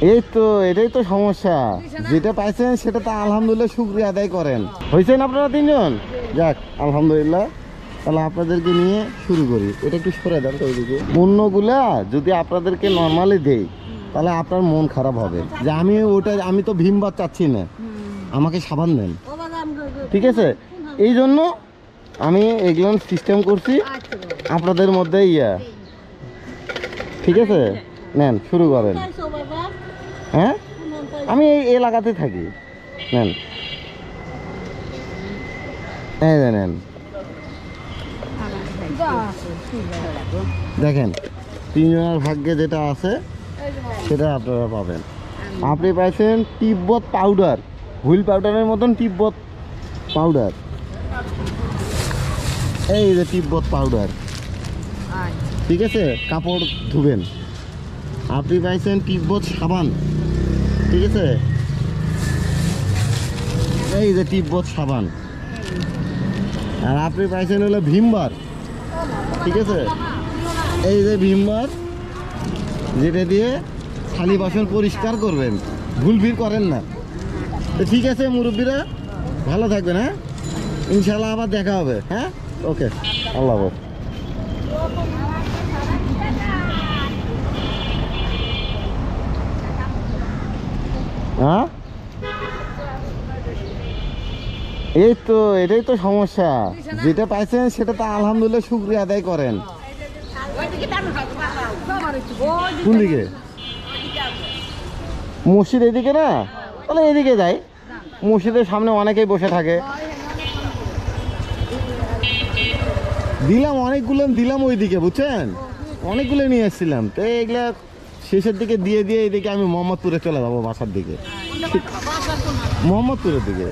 এই তো এটাই তো সমস্যা, যেটা পাইছেন সেটা তো আলহামদুলিল্লাহ শুকরিয়া আদায় করেন। হয়েছেন আপনারা তিনজন? যাক আলহামদুলিল্লাহ। তাহলে আপনাদেরকে নিয়ে শুরু করি। এটা একটু সরে দেন তো ওইদিকে। পণ্যগুলা যদি আপনাদেরকে নর্মালি দেই তাহলে আপনার মন খারাপ হবে যে আমি তো ভীমবার চাচ্ছি না, আমাকে সাবান দেন, ঠিক আছে? এই জন্য আমি এগুলো সিস্টেম করছি আপনাদের মধ্যে ঠিক আছে, নেন শুরু করেন। হ্যাঁ, আমি এই এলাকাতে থাকি। নেন, নেন, দেখেন তিনজনের ভাগ্যে যেটা আছে সেটা আপনারা পাবেন। আপনি পাইছেন তিব্বত পাউডার, হুইল পাউডারের মতন তিব্বত পাউডার। এই যে তিব্বত পাউডার, ঠিক আছে, কাপড় ধুবেন। আপনি পাইছেন তিব্বত সাবান, ঠিক আছে, এই যে তিব্বত সাবান। আর আপনি পাইছেন হলো ভীমবার, ঠিক আছে, এই যে ভীমবার, যেটা দিয়ে থালি বাসন পরিষ্কার করবেন, ভুলভির করেন না। তো ঠিক আছে মুরব্বীরা, ভালো থাকবেন। হ্যাঁ, ইনশাল্লাহ আবার দেখা হবে। হ্যাঁ, ওকে, আল্লাহ হাফেজ। হ্যাঁ, এই তো এটাই তো সমস্যা, যেটা পাইছেন সেটা তো আলহামদুলিল্লাহ শুকরিয়া আদায় করেন। কোন দিকে? মসজিদ এদিকে না, তাহলে এদিকে যাই। মসজিদের সামনে অনেকেই বসে থাকে। দিলাম অনেকগুলো, দিলাম ওইদিকে, বুঝছেন, অনেকগুলো নিয়ে এসেছিলাম। তো এগুলা শেষের দিকে দিয়ে এদিকে আমি মোহাম্মদপুরে চলে যাবো, বাসার দিকে, মোহাম্মদপুরের দিকে।